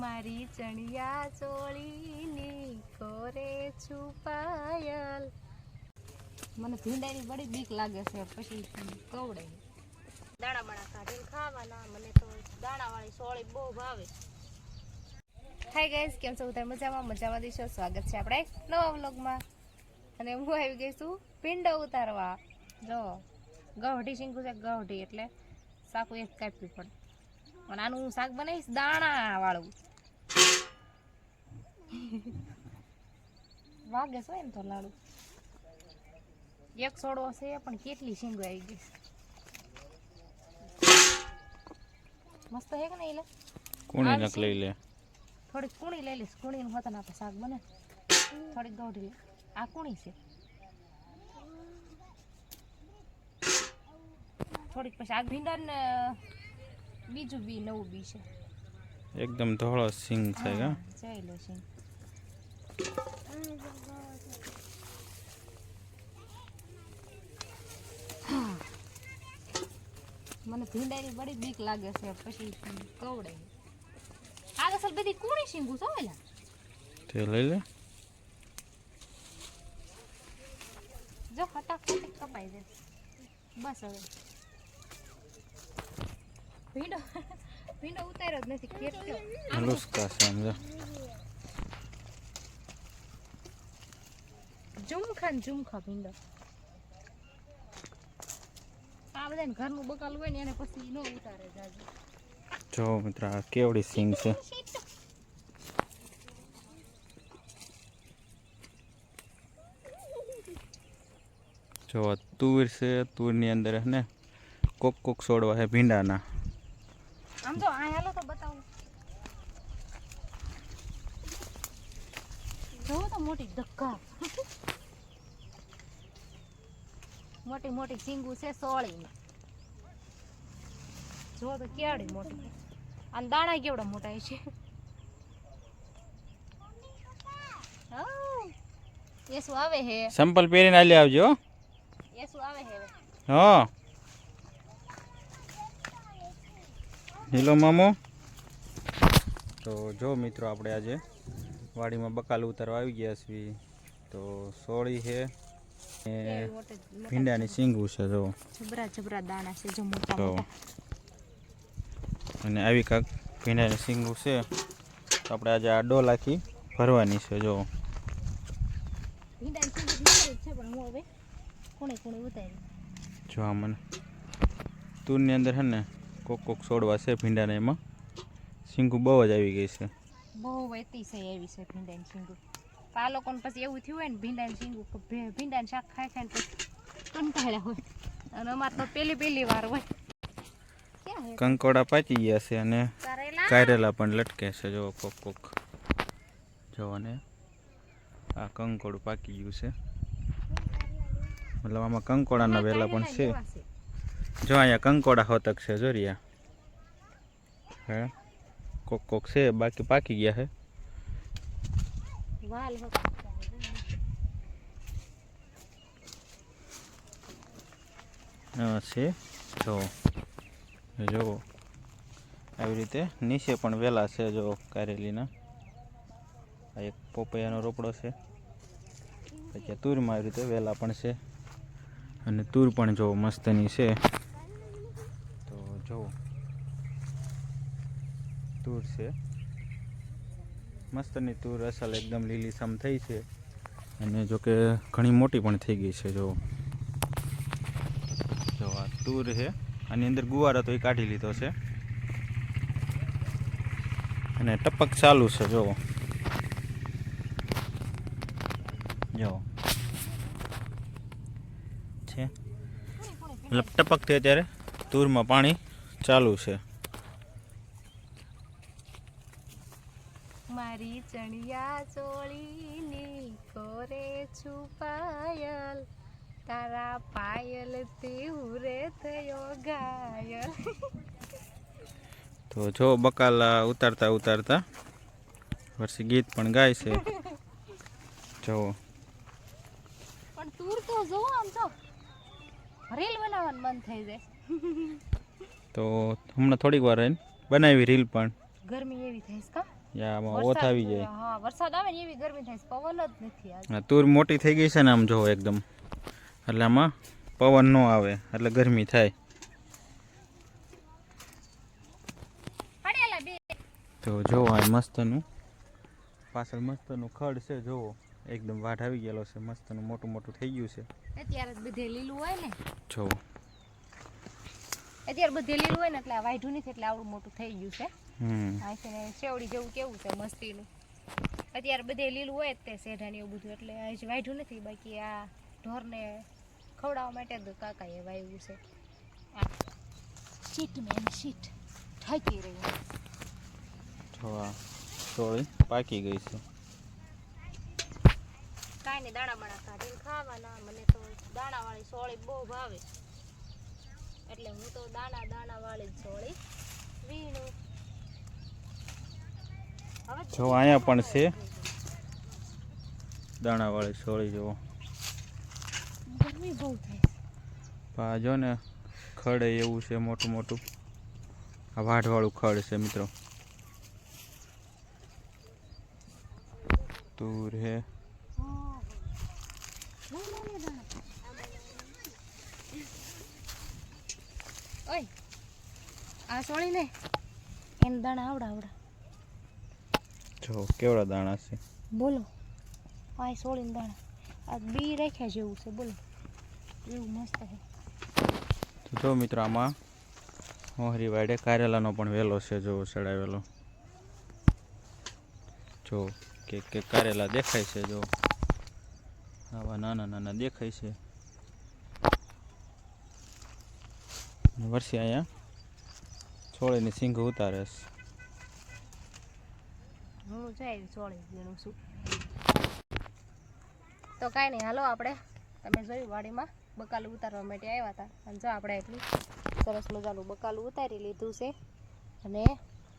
મારી ચણિયા ચોળીની કોરે છુપાયલ. મને ભીંડાની બડી બીક લાગે છે, પછી કવડે દાણા બાણા કાઢીને ખાવાના. મને તો દાણાવાળી સોળી બહુ ભાવે. હાય ગાઈસ, કેમ છો? બધા મજામાં દીશો. સ્વાગત છે આપણે નવા વ્લોગમાં. અને હું આવી ગઈ છું ભીંડો ઉતારવા. જો ગવઢી શીંગું છે, ગવઢી એટલે શાકું એક કાપવી પડે. અને આનું હું શાક બનાવીશ દાણા વાળું. વાગે છે ને તો લાડુ એક છોડવો છે, પણ કેટલી શીંગો આવી ગઈ. મસ્ત હે કે નહીં? કુણી નક લઈ લે, થોડીક કુણી લઈ લઈશ. કુણી નું હોતા આપણે શાક બને. થોડીક ગૌઢી આ કુણી છે, થોડીક પછી આ ભીંડા ને બીજું બી નવું બી છે. એકદમ ધોળો સિંગ છે કે જોઈ લો સિંગ. મને ભીંડાની બડી બીક લાગે છે, પછી કવડે. આ અસલ બધી કુણી શીંગું છો એલા તે લઈ લે. જો ફટાફટ કપાઈ જાય. બસ હવે ભીંડો ભીંડો ઉતાર્યો જ નથી. કેટલો લુસ્કા છે સમજો. ઝુમખા ભીંડો. આ બધા ઘરનું બકાલ હોય ને એને પછી ન ઉતારે જાજુ. જો મિત્ર, આ કેવડી સિંગ છે. જો તુર છે, તુરની અંદર હે ને કોક છોડવા છે ભીંડાના. આમ જો આ હાલો તો બતાવું. જો તો મોટી ધક્કા મોટી મોટી સિંગુ છે સોળી. જો તો કેવડી મોટી. અને દાણા કેવડા મોટા છે. એ શું આવે હે? સંપલ પહેરીને આલી આવજો. એ શું આવે હે? હા હેલો મામો. તો જો મિત્રો, આપણે આજે વાડીમાં બકાલ ઉતારવા આવી ગયા છીએ. તો સોળી છે, ભીંડાની સિંગું છે. જો જબરા દાણા છે, જો મોટા તો મોટા. અને આવી કાંક ભીંડાની સિંગું છે. તો આપણે આજે આ ડોલાથી ભરવાની છે. જો ભીંડાની સિંગુ છે, પણ હું હવે કોણે ઉતારી. જો આ મને તુરની અંદર છે ને કોક છોડવા છે ભીંડાના, એમાં સિંગું બહુ જ આવી ગઈ છે. બહુ અતિશય એવી છે ભીંડાની સિંગુ. આ લોકોને પછી એવું થયું હોય ને ભીંડાની સિંગુ, ભીંડાનું શાક ખાઈને પછી કંટાળ્યા હોય. અને અમારે તો પહેલી વાર હોય. કંકોડા પાકી ગયા છે અને કારેલા પણ લટકે છે. જો કોક જો, અને આ કંકોડું પાકી ગયું છે. મતલબ આમાં કંકોડાના વેલા પણ છે. જો અહીંયા કંકોડા હોતક છે. જો રહ્યા હે કોક છે, બાકી પાકી ગયા છે. છે જો આવી રીતે નીચે પણ વેલા છે. જો કારેલીના આ એક પોપૈયાનો રોપડો છે. પછી આ તુરમાં આવી રીતે વેલા પણ છે. અને તુર પણ જો મસ્તની છે. તો જો તુર છે મસ્તની તુર, અસલ એકદમ લીલીછમ થઈ છે. અને જો કે ઘણી મોટી પણ થઈ ગઈ છે. જો આ તુર છે. આની અંદર ગુવાર હતો, એ કાઢી લીધો છે. અને ટપક ચાલુ છે. જો છે મતલબ ટપકથી અત્યારે તુરમાં પાણી ચાલુ છે. મારી ચણિયા ચોળીની કોરે છુપાયલ, તારા પાયલ થી ઉરે થયો ઘાયલ. તો જો બકાલ ઉતારતા વર્ષી ગીત પણ ગાય છે. જો પણ તુર તો જો આમ તો રીલ બનાવવાનું મન થઈ જાય. તો હમણાં થોડીક વાર રહીને બનાવી રીલ પણ. ગરમી એવી થાય છે કા યામાં ઓથ આવી જાય. હા વરસાદ આવે ને એવી ગરમી થાય છે, પવન જ નથી આજ. હા, તુર મોટી થઈ ગઈ છે ને આમ જોવો એકદમ, એટલે આમાં પવન ન આવે એટલે ગરમી થાય. પડેલા બે તો જોવો આ મસ્તનું પાછળ મસ્તનું ખડ છે, જોવો એકદમ વાઢ આવી ગયેલો છે, મસ્તનું મોટું મોટું થઈ ગયું છે. અત્યારે જ બધે લીલું હોય ને, જોવો અત્યારે બધે લીલું હોય ને એટલે આ વાઢું નથી એટલે આવડું મોટું થઈ ગયું છે. હમ આ છે ને શેવડી જેવું કેવું છે મસ્તીનું. અત્યારે બધે લીલું હોય જ તે શેઢા ને એવું બધું એટલે હજી વાઢું નથી, બાકી આ ઢોરને ખવડાવવા માટે જ કાકાએ વાવ્યું છે. આ શીટ મેન શીટ ઠાકી રહી. જો આ સોળી પાકી ગઈ છે. કાંઈ નહીં દાણા બાણા કાઢીને ખાવાના. મને તો દાણાવાળી સોળી બહુ ભાવે એટલે હું તો દાણાવાળી જ સોળી વીણું. જો અહીંયા પણ છે દાણાવાળી સોળી, જોવો ગરમી બહુ થાય. આ જો ને ખડ એવું છે મોટું મોટું, આ વાઢવાળું ખડ છે મિત્રો. તુર હે ઓય આ સોળી ને એને દાણા આવડા. જો કેવડા દાણા છે બોલો, આ સોળીને દાણા આ બી રાખ્યા જેવું છે, બોલો એવું મસ્ત છે. તો જો મિત્રો આમાં મોહરી વાડે કારેલાનો પણ વેલો છે, જો ચડાવેલો. જો કે કારેલા દેખાય છે, જો આવા નાના નાના દેખાય છે. વર્ષે અહીંયા છોડીની સિંગ ઉતારે છે. હું જાય સોળી વીણું છું. તો કાંઈ નહીં, હાલો આપણે તમે જોયું વાડીમાં બકાલું ઉતારવા માટે આવ્યા હતા, અને જો આપણે એટલું સરસ મજાનું બકાલું ઉતારી લીધું છે. અને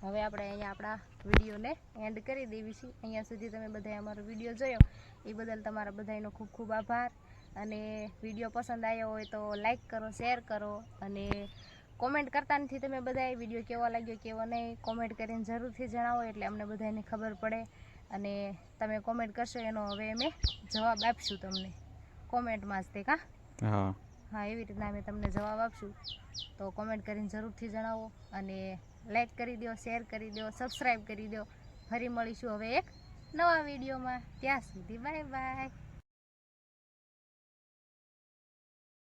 હવે આપણે અહીંયા આપણા વિડીયોને એન્ડ કરી દેવી છીએ. અહીંયા સુધી તમે બધાએ અમારો વિડીયો જોયો એ બદલ તમારા બધાનો ખૂબ ખૂબ આભાર. અને વિડીયો પસંદ આવ્યો હોય તો લાઈક કરો, શેર કરો, અને કોમેન્ટ કરતા નથી તમે બધાએ. વિડીયો કેવો લાગ્યો કેવો નહીં કોમેન્ટ કરીને જરૂરથી જણાવો, એટલે અમને બધાને ખબર પડે. અને તમે કોમેન્ટ કરશો એનો હવે અમે જવાબ આપશું તમને કોમેન્ટમાં જ તે કા. હા એવી રીતના અમે તમને જવાબ આપશું, તો કોમેન્ટ કરીને જરૂરથી જણાવો. અને લાઈક કરી દો, શેર કરી દો, સબસ્ક્રાઈબ કરી દો. ફરી મળીશું હવે એક નવા વિડીયોમાં. ત્યાં સુધી બાય બાય.